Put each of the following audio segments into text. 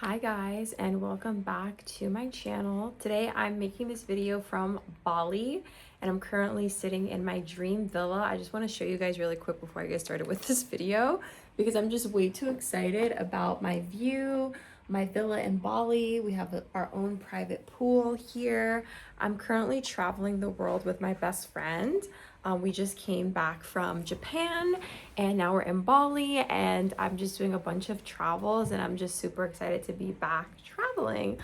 Hi guys, and welcome back to my channel. Today I'm making this video from Bali and I'm currently sitting in my dream villa. I just want to show you guys really quick before I get started with this video because I'm just way too excited about my view, my villa in Bali. We have our own private pool here. I'm currently traveling the world with my best friend. We just came back from Japan and now we're in Bali and I'm just doing a bunch of travels and I'm just super excited to be back traveling.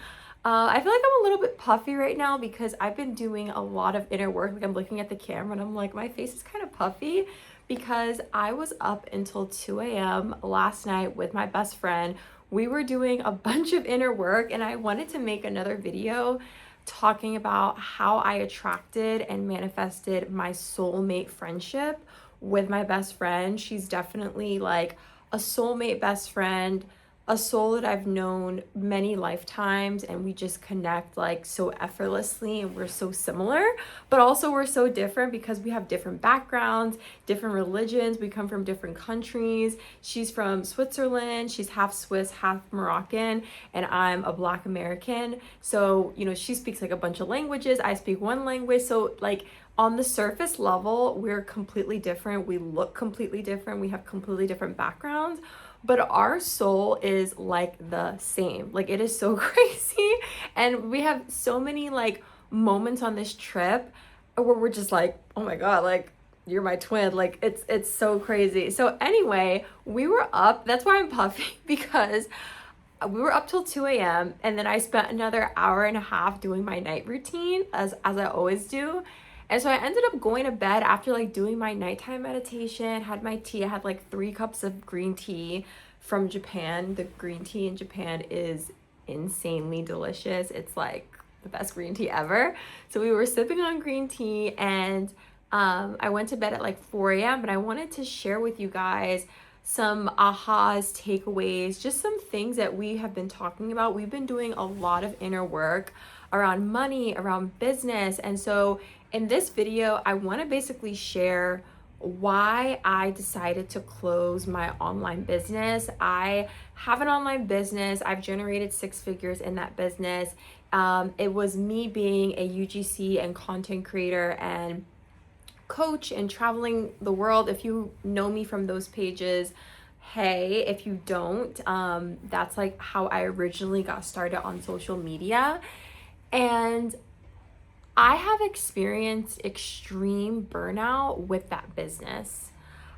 I feel like I'm a little bit puffy right now because I've been doing a lot of inner work. Like I'm looking at the camera and I'm like, my face is kind of puffy because I was up until 2 a.m. last night with my best friend. We were doing a bunch of inner work and I wanted to make another video talking about how I attracted and manifested my soulmate friendship with my best friend. She's definitely like a soulmate best friend, a soul that I've known many lifetimes, and we just connect like so effortlessly and we're so similar, but also we're so different because we have different backgrounds, different religions, we come from different countries. She's from Switzerland, she's half Swiss, half Moroccan, and I'm a Black American. So, she speaks like a bunch of languages, I speak one language. So like on the surface level, we're completely different. We look completely different. We have completely different backgrounds, but our soul is like the same. Like it is so crazy. And we have so many like moments on this trip where we're just like, oh my God, like you're my twin. Like it's so crazy. So anyway, we were up. That's why I'm puffy because we were up till 2 a.m. and then I spent another hour and a half doing my night routine as I always do. And so I ended up going to bed after like doing my nighttime meditation, had my tea. I had like 3 cups of green tea from Japan. The green tea in Japan is insanely delicious. It's like the best green tea ever. So we were sipping on green tea and I went to bed at like 4 a.m. But I wanted to share with you guys some ahas, takeaways, just some things that we have been talking about. We've been doing a lot of inner work around money, around business. And so in this video, I want to basically share why I decided to close my online business. I have an online business. I've generated 6 figures in that business. It was me being a UGC and content creator and coach and traveling the world. If you know me from those pages, hey, if you don't, that's like how I originally got started on social media. And I have experienced extreme burnout with that business.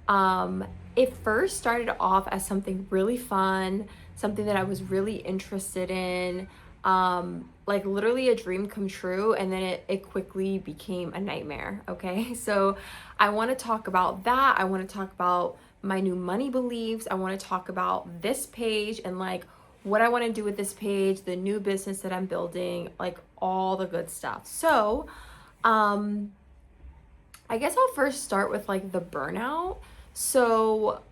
It first started off as something really fun, something that I was really interested in, like literally a dream come true, and then it quickly became a nightmare. Okay, so I want to talk about that. I want to talk about my new money beliefs. I want to talk about this page and like what I want to do with this page, the new business that I'm building, like all the good stuff. So, I guess I'll first start with like the burnout. So,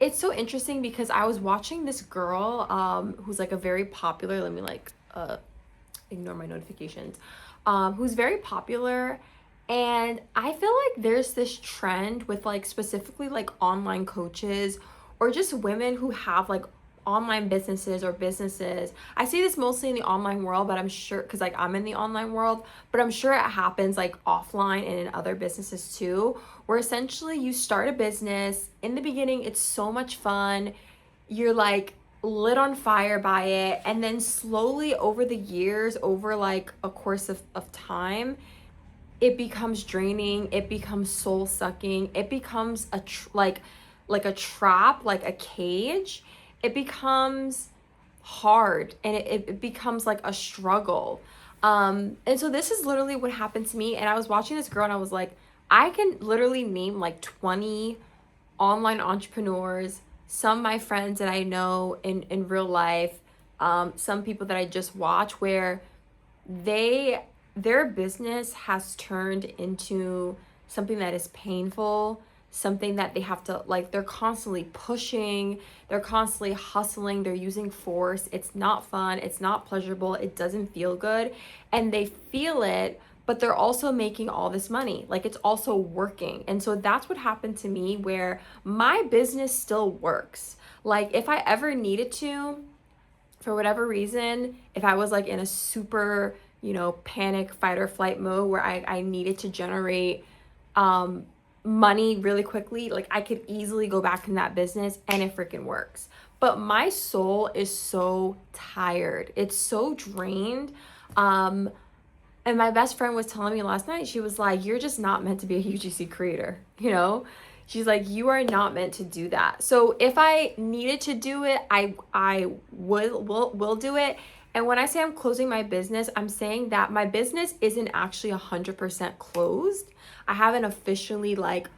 it's so interesting because I was watching this girl who's like a very popular, let me like ignore my notifications, who's very popular. And I feel like there's this trend with like specifically like online coaches or just women who have like online businesses or businesses. I see this mostly in the online world, but I'm sure because like I'm in the online world, but I'm sure it happens like offline and in other businesses too, where essentially you start a business. In the beginning, it's so much fun. You're like lit on fire by it. And then slowly over the years, over like a course of time, it becomes draining. It becomes soul sucking. It becomes like a trap, like a cage. It becomes hard and it becomes like a struggle. And so this is literally what happened to me. And I was watching this girl and I was like, I can literally name like 20 online entrepreneurs, some of my friends that I know in real life, some people that I just watch where their business has turned into something that is painful, something that they have to like, they're constantly pushing, they're constantly hustling, they're using force. It's not fun, it's not pleasurable, it doesn't feel good, and they feel it, but they're also making all this money. Like it's also working. And so that's what happened to me where my business still works. Like if I ever needed to, for whatever reason, if I was like in a super, panic, fight or flight mode where I needed to generate money really quickly, like I could easily go back in that business and it freaking works. But my soul is so tired. It's so drained. And my best friend was telling me last night, she was like, you're just not meant to be a UGC creator, She's like, you are not meant to do that. So if I needed to do it, I will do it. And when I say I'm closing my business, I'm saying that my business isn't actually 100% closed. I haven't officially like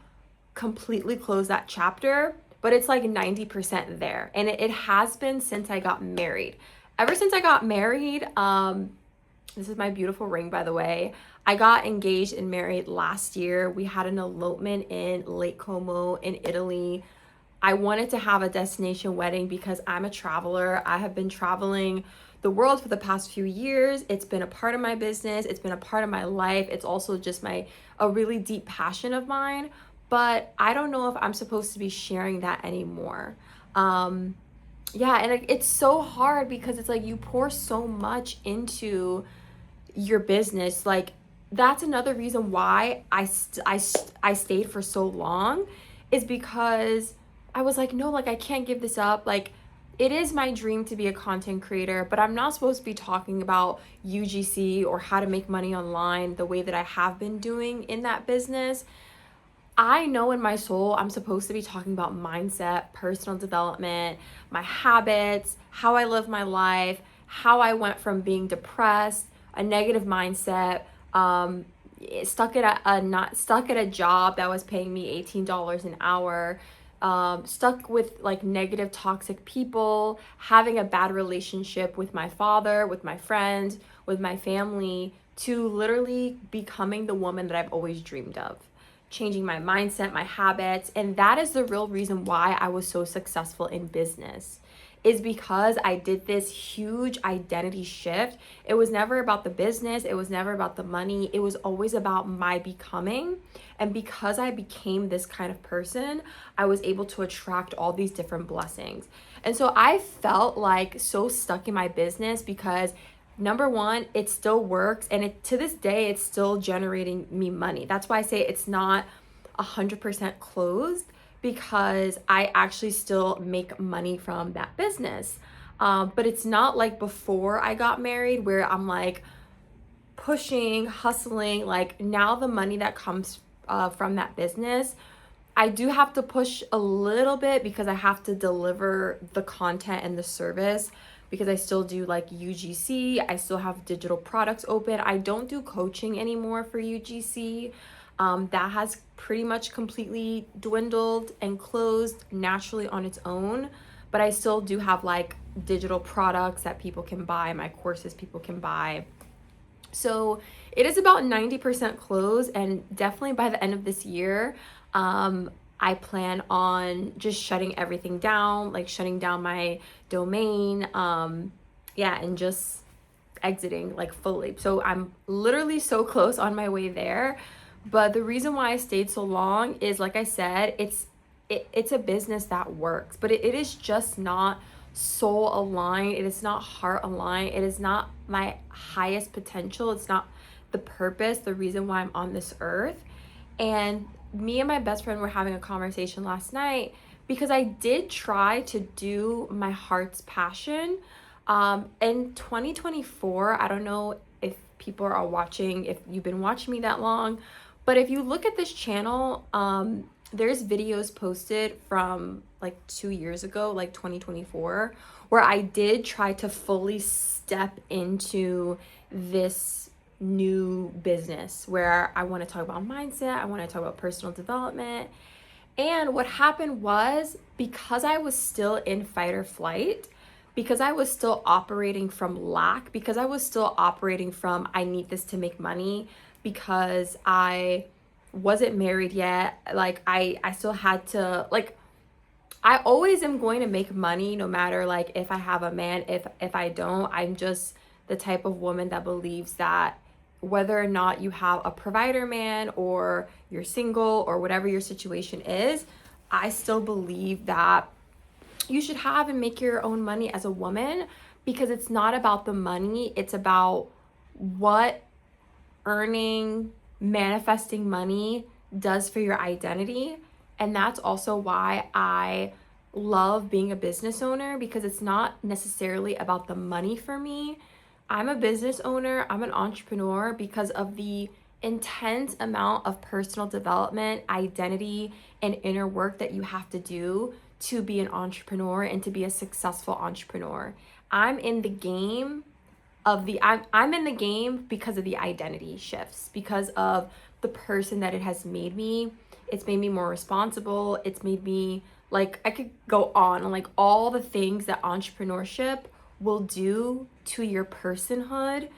completely closed that chapter, but it's like 90% there. And it has been since I got married. Ever since I got married, this is my beautiful ring, by the way. I got engaged and married last year. We had an elopement in Lake Como in Italy. I wanted to have a destination wedding because I'm a traveler. I have been traveling the world for the past few years. It's been a part of my business. It's been a part of my life. It's also just a really deep passion of mine. But I don't know if I'm supposed to be sharing that anymore. And it's so hard because it's like you pour so much into your business. Like that's another reason why I stayed for so long, is because I was like, no, like I can't give this up. Like it is my dream to be a content creator, but I'm not supposed to be talking about UGC or how to make money online the way that I have been doing in that business. I know in my soul I'm supposed to be talking about mindset, personal development, my habits, how I live my life, how I went from being depressed, a negative mindset, stuck at a job that was paying me $18 an hour, stuck with like negative toxic people, having a bad relationship with my father, with my friends, with my family, to literally becoming the woman that I've always dreamed of, changing my mindset, my habits. And that is the real reason why I was so successful in business, is because I did this huge identity shift. It was never about the business. It was never about the money. It was always about my becoming. And because I became this kind of person, I was able to attract all these different blessings. And so I felt like so stuck in my business because number one, it still works. And to this day, it's still generating me money. That's why I say it's not 100% closed, because I actually still make money from that business. But it's not like before I got married where I'm like pushing, hustling. Like now the money that comes from that business, I do have to push a little bit because I have to deliver the content and the service, because I still do like UGC. I still have digital products open. I don't do coaching anymore for UGC. That has pretty much completely dwindled and closed naturally on its own, but I still do have like digital products that people can buy, my courses people can buy. So it is about 90% closed, and definitely by the end of this year, I plan on just shutting everything down, like shutting down my domain, and just exiting like fully. So I'm literally so close, on my way there. But the reason why I stayed so long is, like I said, it's a business that works, but it is just not soul aligned. It is not heart aligned. It is not my highest potential. It's not the purpose, the reason why I'm on this earth. And me and my best friend were having a conversation last night, because I did try to do my heart's passion. In 2024, I don't know if people are watching, if you've been watching me that long, but if you look at this channel, there's videos posted from like 2 years ago, like 2024, where I did try to fully step into this new business where I want to talk about mindset, I want to talk about personal development. And what happened was, because I was still in fight or flight, because I was still operating from lack, because I was still operating from I need this to make money, because I wasn't married yet, like I still had to, like, I always am going to make money no matter like if I have a man, if I don't. I'm just the type of woman that believes that whether or not you have a provider man or you're single or whatever your situation is, I still believe that you should have and make your own money as a woman. because it's not about the money, it's about what earning, manifesting money does for your identity. And that's also why I love being a business owner, because it's not necessarily about the money for me. I'm a business owner, I'm an entrepreneur because of the intense amount of personal development, identity, and inner work that you have to do to be an entrepreneur and to be a successful entrepreneur. I'm in the game I'm in the game because of the identity shifts, because of the person that it has made me. It's made me more responsible. It's made me, like, I could go on, like all the things that entrepreneurship will do to your personhood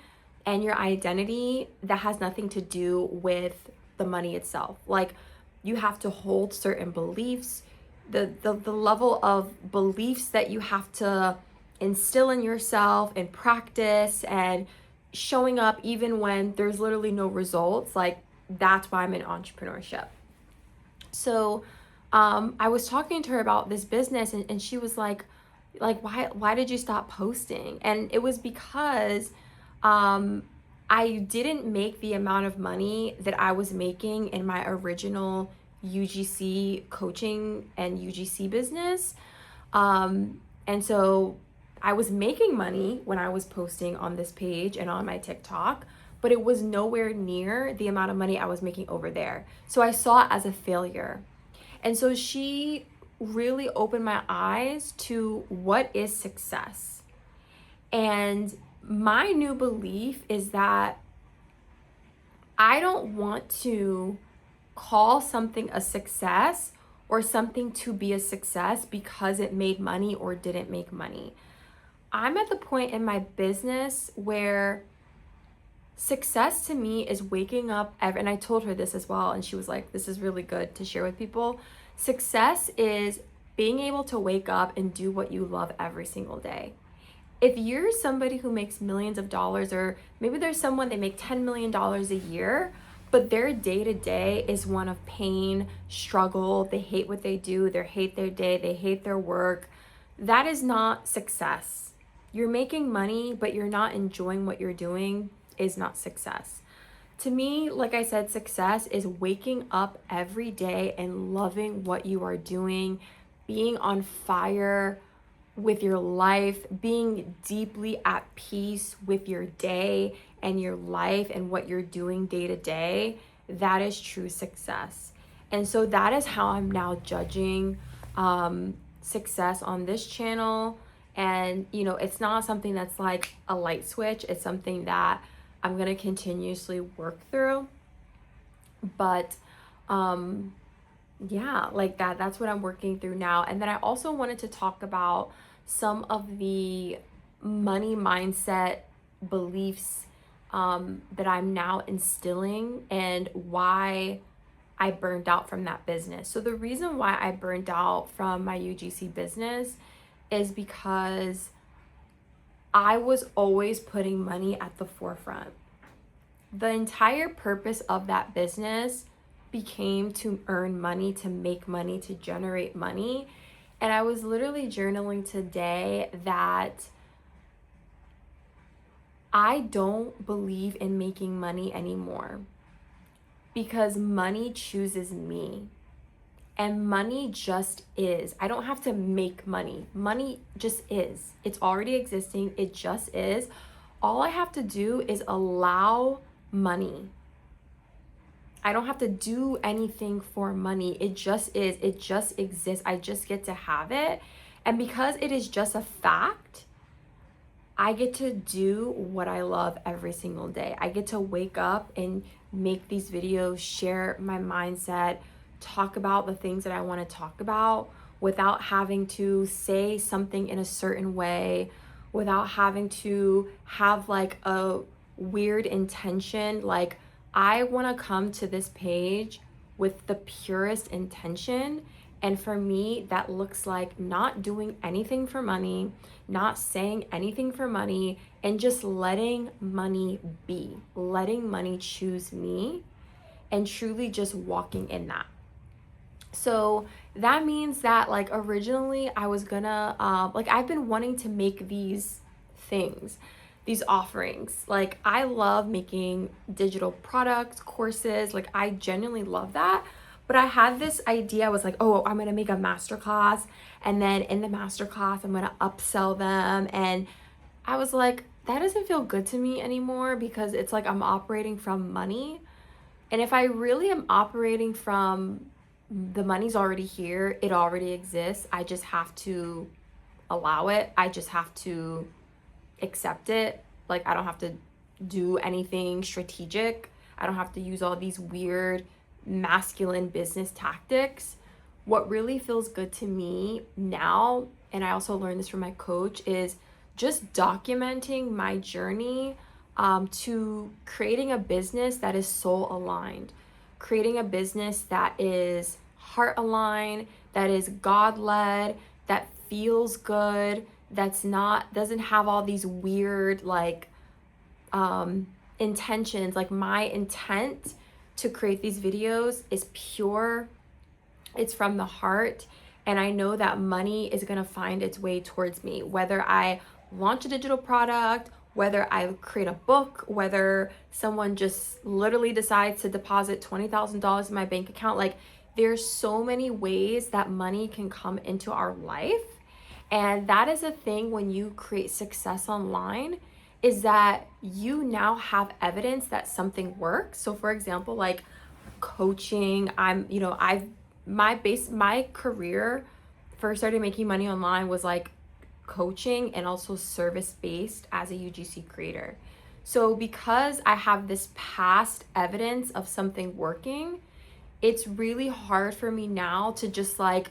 and your identity that has nothing to do with the money itself. Like, you have to hold certain beliefs, the level of beliefs that you have to instill in yourself and practice, and showing up even when there's literally no results. Like, that's why I'm in entrepreneurship. So I was talking to her about this business, and she was like why did you stop posting? And it was because I didn't make the amount of money that I was making in my original UGC coaching and UGC business. And so I was making money when I was posting on this page and on my TikTok, but it was nowhere near the amount of money I was making over there. So I saw it as a failure. And so she really opened my eyes to what is success. And my new belief is that I don't want to call something a success or something to be a success because it made money or didn't make money. I'm at the point in my business where success to me is waking up and I told her this as well, and she was like, this is really good to share with people. Success is being able to wake up and do what you love every single day. If you're somebody who makes millions of dollars, or maybe there's someone that make $10 million a year, but their day-to-day is one of pain, struggle, they hate what they do, they hate their day, they hate their work, that is not success. You're making money, but you're not enjoying what you're doing is not success. To me, like I said, success is waking up every day and loving what you are doing, being on fire with your life, being deeply at peace with your day and your life and what you're doing day to day. That is true success. And so that is how I'm now judging success on this channel. And, you know, it's not something that's like a light switch. It's something that I'm going to continuously work through. But yeah, like that's what I'm working through now. And then I also wanted to talk about some of the money mindset beliefs that I'm now instilling and why I burned out from that business. So the reason why I burned out from my UGC business is because I was always putting money at the forefront. The entire purpose of that business became to earn money, to make money, to generate money. And I was literally journaling today that I don't believe in making money anymore because money chooses me. And money just is. I don't have to make money. Money just is. It's already existing. It just is. All I have to do is allow money. I don't have to do anything for money. It just is. It just exists. I just get to have it. And because it is just a fact, I get to do what I love every single day. I get to wake up and make these videos, share my mindset, talk about the things that I want to talk about without having to say something in a certain way, without having to have like a weird intention. Like, I want to come to this page with the purest intention. And for me, that looks like not doing anything for money, not saying anything for money, and just letting money be, letting money choose me, and truly just walking in that. So that means that, like, originally I was gonna, like, I've been wanting to make these things, these offerings. Like, I love making digital products, courses. Like, I genuinely love that. But I had this idea. I was like, oh, I'm going to make a masterclass. And then in the masterclass, I'm going to upsell them. And I was like, that doesn't feel good to me anymore, because it's like I'm operating from money. And if I really am operating from the money's already here, it already exists, I just have to allow it. I just have to accept it. Like, I don't have to do anything strategic. I don't have to use all these weird masculine business tactics. What really feels good to me now, and I also learned this from my coach, is just documenting my journey to creating a business that is soul aligned, creating a business that is heart aligned, that is God led, that feels good, doesn't have all these weird intentions. Like, my intent to create these videos is pure, it's from the heart, and I know that money is gonna find its way towards me, whether I launch a digital product, whether I create a book, whether someone just literally decides to deposit $20,000 in my bank account. Like, there's so many ways that money can come into our life. And that is a thing when you create success online, is that you now have evidence that something works. So for example, like coaching, my career first started making money online was like coaching and also service-based as a UGC creator. So because I have this past evidence of something working, it's really hard for me now to just like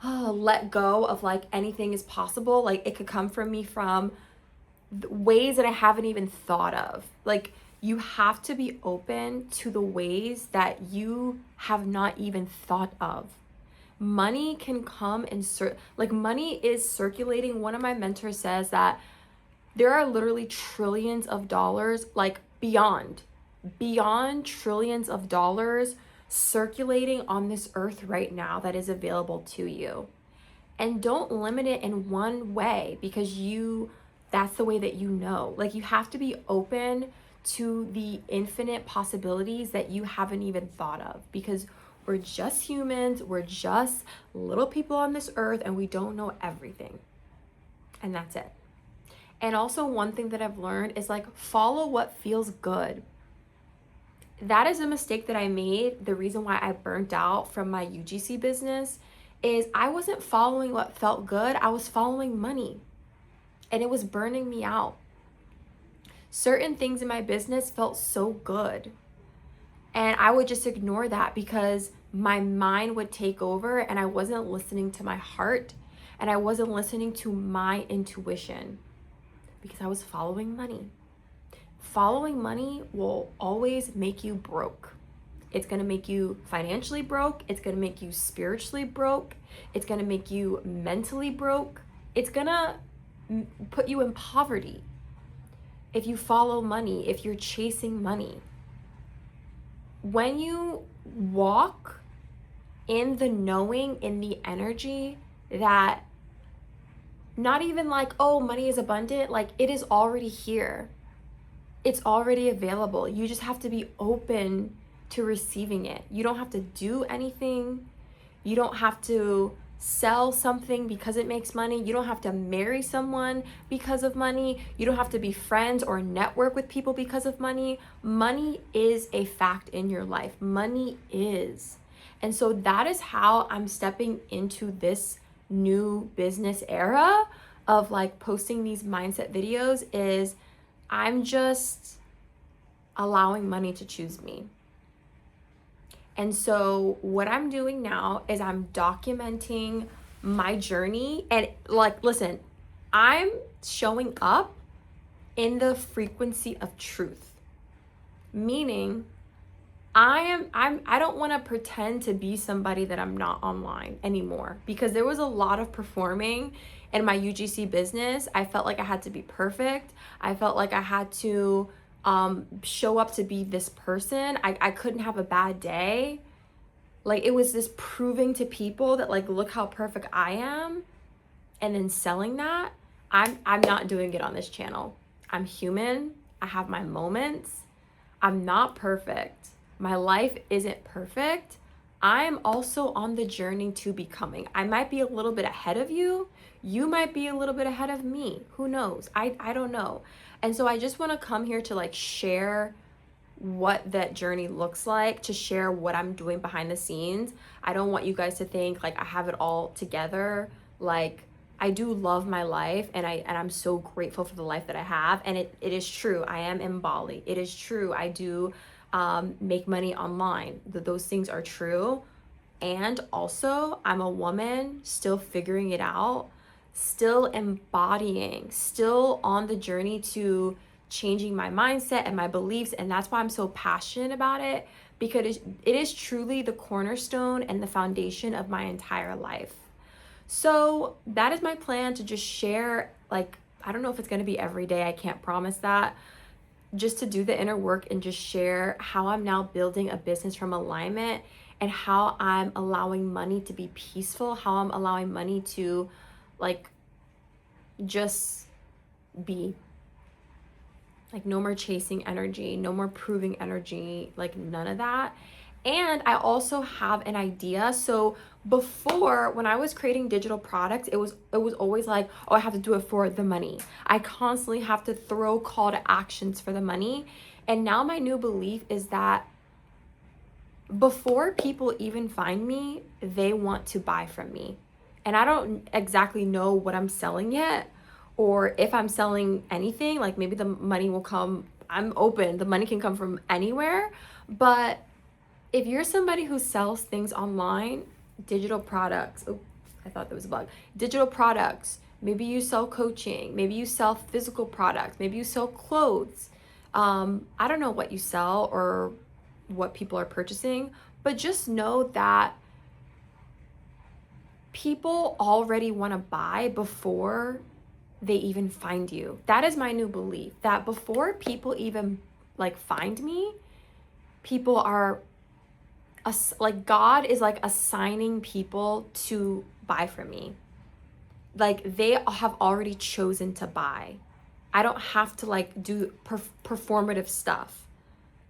let go of like anything is possible. Like, it could come from me from ways that I haven't even thought of. Like, you have to be open to the ways that you have not even thought of. Money can come and money is circulating. One of my mentors says that there are literally trillions of dollars, like beyond trillions of dollars circulating on this earth right now that is available to you. And don't limit it in one way because that's the way that you know. Like, you have to be open to the infinite possibilities that you haven't even thought of, because we're just humans, we're just little people on this earth, and we don't know everything. And that's it. And also, one thing that I've learned is like, follow what feels good. That is a mistake that I made. The reason why I burnt out from my UGC business is I wasn't following what felt good. I was following money, and it was burning me out. Certain things in my business felt so good, and I would just ignore that because my mind would take over, and I wasn't listening to my heart, and I wasn't listening to my intuition because I was following money. Following money will always make you broke. It's going to make you financially broke. It's going to make you spiritually broke. It's going to make you mentally broke. It's going to put you in poverty if you follow money, if you're chasing money. When you walk in the knowing, in the energy that not even like, oh, money is abundant, like, it is already here. It's already available. You just have to be open to receiving it. You don't have to do anything. You don't have to sell something because it makes money. You don't have to marry someone because of money. You don't have to be friends or network with people because of money. Money is a fact in your life. Money is. And so that is how I'm stepping into this new business era of like posting these mindset videos, is I'm just allowing money to choose me. And so what I'm doing now is I'm documenting my journey, and like, listen, I'm showing up in the frequency of truth. Meaning I don't want to pretend to be somebody that I'm not online anymore, because there was a lot of performing in my UGC business. I felt like I had to be perfect. I felt like I had to show up to be this person. I couldn't have a bad day. Like, it was this proving to people that like, look how perfect I am, and then selling that. I'm not doing it on this channel. I'm human. I have my moments. I'm not perfect. My life isn't perfect. I'm also on the journey to becoming. I might be a little bit ahead of you. You might be a little bit ahead of me. Who knows? I don't know. And so I just want to come here to like share what that journey looks like, to share what I'm doing behind the scenes. I don't want you guys to think like I have it all together. Like, I do love my life, and I'm so grateful for the life that I have. And it is true. I am in Bali. It is true. I do make money online. Those things are true. And also, I'm a woman still figuring it out, still embodying, still on the journey to changing my mindset and my beliefs. And that's why I'm so passionate about it, because it is truly the cornerstone and the foundation of my entire life. So that is my plan, to just share, like, I don't know if it's going to be every day. I can't promise that. Just to do the inner work and just share how I'm now building a business from alignment, and how I'm allowing money to be peaceful, how I'm allowing money to like just be. Like, no more chasing energy, no more proving energy, like none of that. And I also have an idea. So before, when I was creating digital products, it was always like, oh, I have to do it for the money. I constantly have to throw call to actions for the money. And now my new belief is that before people even find me, they want to buy from me. And I don't exactly know what I'm selling yet, or if I'm selling anything. Like, maybe the money will come. I'm open. The money can come from anywhere. But if you're somebody who sells things online, digital products, oh, I thought that was a bug. Digital products, maybe you sell coaching, maybe you sell physical products, maybe you sell clothes. I don't know what you sell or what people are purchasing, but just know that people already want to buy before they even find you. That is my new belief, that before people even like find me, people are like, God is like assigning people to buy from me. Like, they have already chosen to buy. I don't have to like do performative stuff.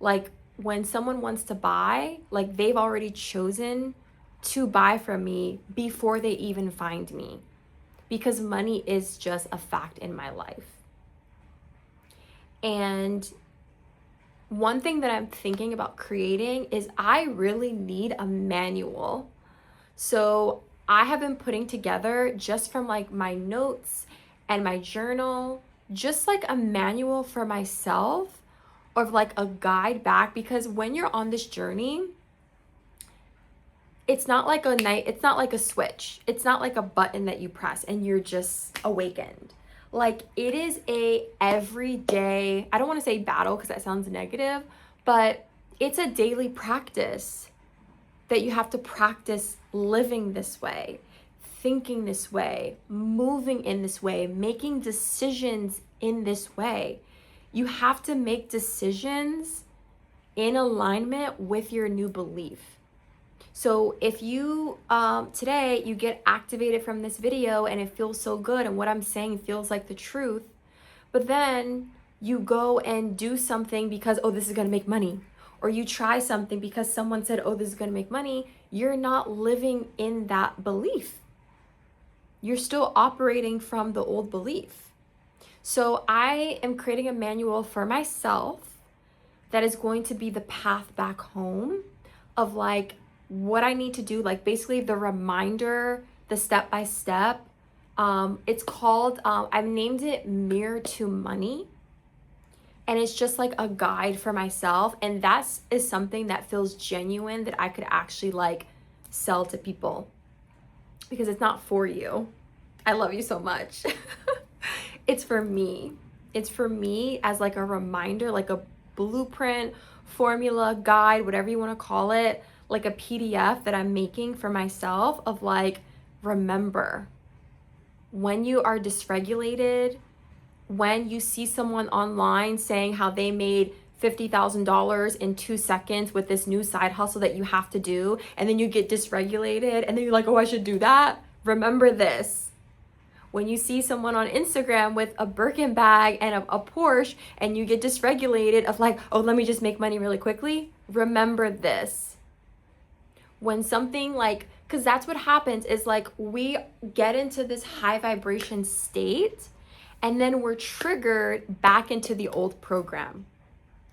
Like, when someone wants to buy, like, they've already chosen to buy from me before they even find me, because money is just a fact in my life. And one thing that I'm thinking about creating is I really need a manual. So I have been putting together, just from like my notes and my journal, just like a manual for myself, or like a guide back, because when you're on this journey, it's not like it's not like a switch. It's not like a button that you press and you're just awakened. Like, it is a everyday, I don't want to say battle because that sounds negative, but it's a daily practice that you have to practice living this way, thinking this way, moving in this way, making decisions in this way. You have to make decisions in alignment with your new belief. So if you, today you get activated from this video and it feels so good and what I'm saying feels like the truth, but then you go and do something because, oh, this is going to make money, or you try something because someone said, oh, this is going to make money, you're not living in that belief. You're still operating from the old belief. So I am creating a manual for myself that is going to be the path back home of like what I need to do, like basically the reminder, the step-by-step. It's called, I've named it Mirror to Money. And it's just like a guide for myself. And that is something that feels genuine, that I could actually like sell to people, because it's not for you. I love you so much. It's for me. It's for me as like a reminder, like a blueprint, formula, guide, whatever you want to call it, like a PDF that I'm making for myself of like, remember, when you are dysregulated, when you see someone online saying how they made $50,000 in 2 seconds with this new side hustle that you have to do, and then you get dysregulated and then you're like, oh, I should do that. Remember this. When you see someone on Instagram with a Birkin bag and a Porsche and you get dysregulated of like, oh, let me just make money really quickly, remember this. When something like, because that's what happens is like we get into this high vibration state and then we're triggered back into the old program,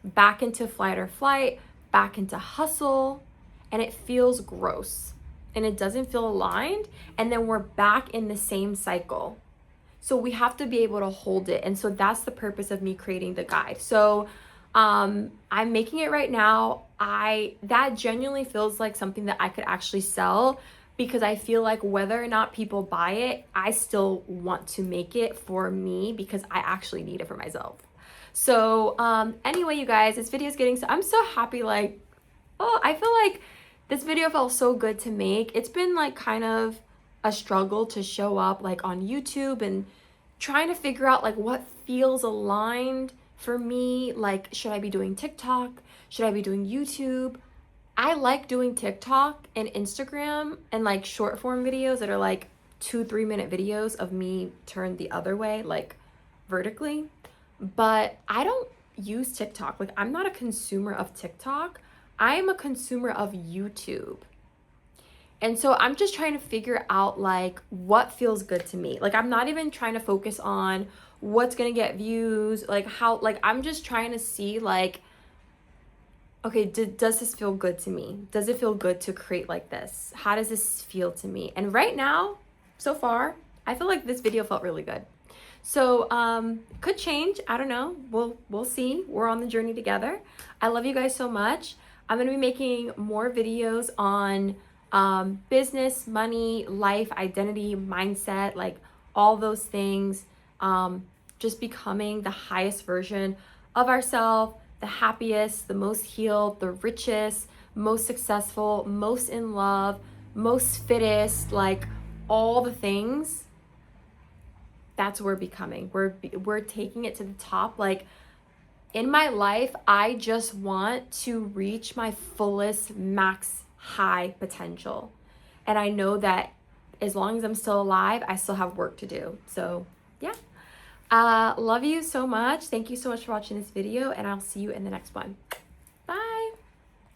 back into flight or flight, back into hustle, and it feels gross and it doesn't feel aligned. And then we're back in the same cycle. So we have to be able to hold it. And so that's the purpose of me creating the guide. So I'm making it right now. That genuinely feels like something that I could actually sell, because I feel like whether or not people buy it, I still want to make it for me because I actually need it for myself. So anyway, you guys, this video is getting, so I'm so happy. Like, oh, I feel like this video felt so good to make. It's been like kind of a struggle to show up like on YouTube and trying to figure out like what feels aligned for me. Like, should I be doing TikTok? Should I be doing YouTube? I like doing TikTok and Instagram and like short form videos that are like 2-3 minute videos of me turned the other way, like vertically. But I don't use TikTok. Like, I'm not a consumer of TikTok. I am a consumer of YouTube. And so I'm just trying to figure out like what feels good to me. Like, I'm not even trying to focus on what's going to get views, like how, like I'm just trying to see like, okay, does this feel good to me? Does it feel good to create like this? How does this feel to me? And right now, so far, I feel like this video felt really good. So could change. I don't know. We'll see. We're on the journey together. I love you guys so much. I'm going to be making more videos on business, money, life, identity, mindset, like all those things. Just becoming the highest version of ourselves, the happiest, the most healed, the richest, most successful, most in love, most fittest, like all the things. That's what we're becoming. We're taking it to the top. Like, in my life, I just want to reach my fullest max high potential. And I know that as long as I'm still alive, I still have work to do. So yeah. Love you so much. Thank you so much for watching this video, and I'll see you in the next one.